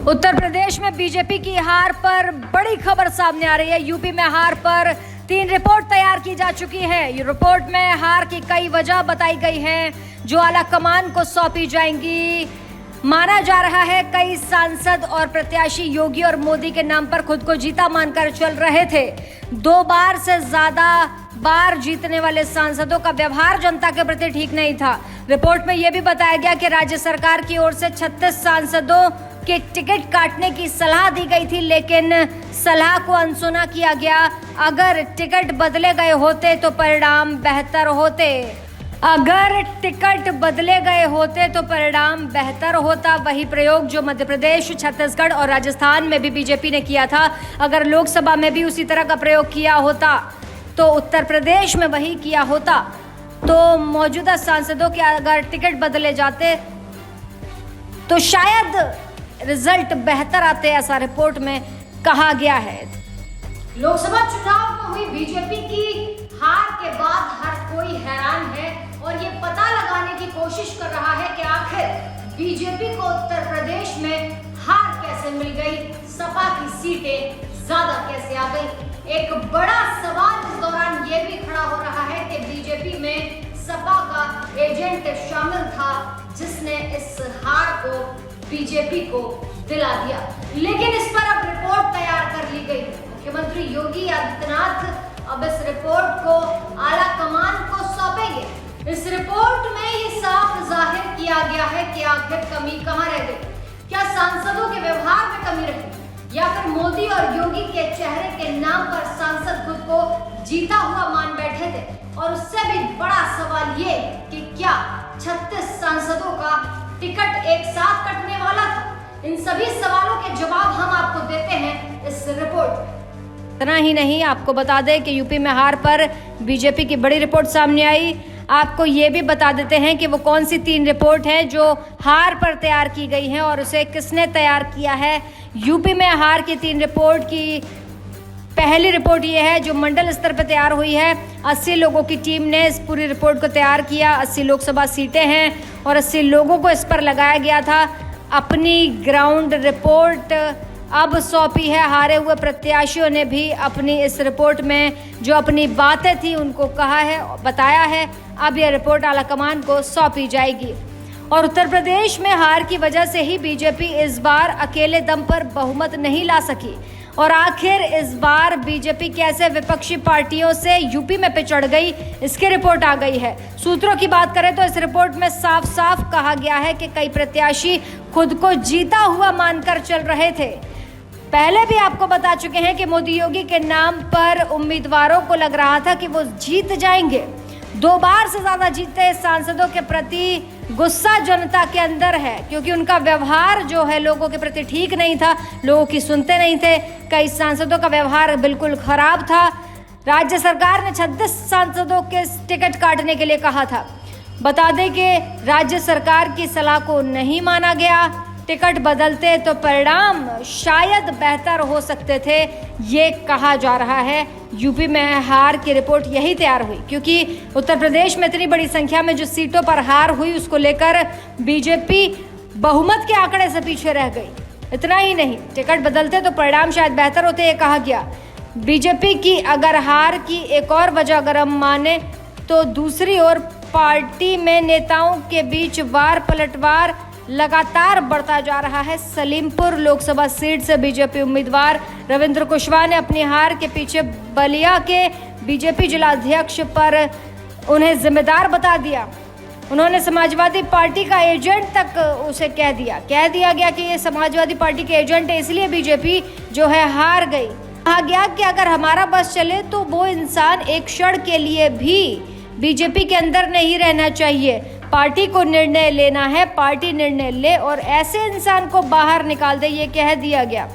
उत्तर प्रदेश में बीजेपी की हार पर बड़ी खबर सामने आ रही है। यूपी में हार पर 3 रिपोर्ट तैयार की जा चुकी है। ये रिपोर्ट में हार की कई वजह बताई गई हैं जो आला कमान को सौंपी जाएंगी। माना जा रहा है कई सांसद और प्रत्याशी योगी और मोदी के नाम पर खुद को जीता मानकर चल रहे थे। 2 बार से ज्यादा बार जीतने वाले सांसदों का व्यवहार जनता के प्रति ठीक नहीं था। रिपोर्ट में यह भी बताया गया कि राज्य सरकार की ओर से 36 सांसदों के टिकट काटने की सलाह दी गई थी, लेकिन सलाह को अनसुना किया गया। अगर टिकट बदले गए होते तो परिणाम बेहतर होते। अगर टिकट बदले गए होते तो परिणाम बेहतर होता। वही प्रयोग जो मध्य प्रदेश, छत्तीसगढ़ और राजस्थान में भी बीजेपी ने किया था, अगर लोकसभा में भी उसी तरह का प्रयोग किया होता तो उत्तर प्रदेश में वही किया होता तो मौजूदा सांसदों के अगर टिकट बदले जाते तो शायद रिजल्ट बेहतर आते, ऐसा रिपोर्ट में कहा गया है। लोकसभा चुनाव में हुई बीजेपी की हार के बाद हर कोई हैरान है और ये पता लगाने की कोशिश कर रहा है कि आखिर बीजेपी को उत्तर प्रदेश में हार कैसे मिल गई, सपा की सीटें ज्यादा कैसे आ गई। एक बड़ा सवाल इस दौरान ये भी खड़ा हो रहा है कि बीजेपी में सपा का एजेंट शामिल था जिसने इस हार को बीजेपी को दिला दिया। लेकिन इस पर अब रिपोर्ट तैयार कर ली गई। मुख्यमंत्री योगी आदित्यनाथ अब इस रिपोर्ट को आला कमान को सौंपेंगे। इस रिपोर्ट में ये साफ जाहिर किया गया है कि आखिर कमी कहां रह गई। क्या सांसदों के व्यवहार में कमी रही या फिर मोदी और योगी के चेहरे के नाम पर सांसद खुद को जीता हुआ मान बैठे थे। और उससे भी बड़ा सवाल ये कि क्या 36 सांसदों का टिकट एक साथ कटने वाला था। इन सभी सवालों के जवाब हम आपको देते हैं इस रिपोर्ट। इतना ही नहीं, आपको बता दें कि यूपी में हार पर बीजेपी की बड़ी रिपोर्ट सामने आई। आपको ये भी बता देते हैं कि वो कौन सी 3 रिपोर्ट हैं जो हार पर तैयार की गई हैं और उसे किसने तैयार किया है। यूपी में हार की 3 रिपोर्ट की पहली रिपोर्ट ये है जो मंडल स्तर पर तैयार हुई है। 80 लोगों की टीम ने इस पूरी रिपोर्ट को तैयार किया। 80 लोकसभा सीटें हैं और 80 लोगों को इस पर लगाया गया था। अपनी ग्राउंड रिपोर्ट अब सौंपी है। हारे हुए प्रत्याशियों ने भी अपनी इस रिपोर्ट में जो अपनी बातें थी उनको कहा है, बताया है। अब यह रिपोर्ट आलाकमान को सौंपी जाएगी। और उत्तर प्रदेश में हार की वजह से ही बीजेपी इस बार अकेले दम पर बहुमत नहीं ला सकी। और आखिर इस बार बीजेपी कैसे विपक्षी पार्टियों से यूपी में पिछड़ गई, इसकी रिपोर्ट आ गई है। सूत्रों की बात करें तो इस रिपोर्ट में साफ साफ कहा गया है कि कई प्रत्याशी खुद को जीता हुआ मानकर चल रहे थे। पहले भी आपको बता चुके हैं कि मोदी योगी के नाम पर उम्मीदवारों को लग रहा था कि वो जीत जाएंगे। 2 बार से ज्यादा जीते सांसदों के प्रति गुस्सा जनता के अंदर है क्योंकि उनका व्यवहार जो है लोगों के प्रति ठीक नहीं था, लोगों की सुनते नहीं थे। कई सांसदों का व्यवहार बिल्कुल खराब था। राज्य सरकार ने 36 सांसदों के टिकट काटने के लिए कहा था। बता दें कि राज्य सरकार की सलाह को नहीं माना गया। टिकट बदलते तो परिणाम शायद बेहतर हो सकते थे, ये कहा जा रहा है। यूपी में हार की रिपोर्ट यही तैयार हुई क्योंकि उत्तर प्रदेश में इतनी बड़ी संख्या में जो सीटों पर हार हुई उसको लेकर बीजेपी बहुमत के आंकड़े से पीछे रह गई। इतना ही नहीं, टिकट बदलते तो परिणाम शायद बेहतर होते, ये कहा गया। बीजेपी की अगर हार की एक और वजह अगर हम माने तो दूसरी ओर पार्टी में नेताओं के बीच वार पलटवार लगातार बढ़ता जा रहा है। सलीमपुर लोकसभा सीट से बीजेपी उम्मीदवार रविंद्र कुशवाहा ने अपनी हार के पीछे बलिया के बीजेपी जिलाध्यक्ष पर उन्हें जिम्मेदार बता दिया। उन्होंने समाजवादी पार्टी का एजेंट तक उसे कह दिया गया कि ये समाजवादी पार्टी के एजेंट है, इसलिए बीजेपी जो है हार गई। कहा गया कि अगर हमारा बस चले तो वो इंसान एक क्षण के लिए भी बीजेपी के अंदर नहीं रहना चाहिए। पार्टी को निर्णय लेना है, पार्टी निर्णय ले और ऐसे इंसान को बाहर निकाल दे, ये कह दिया गया।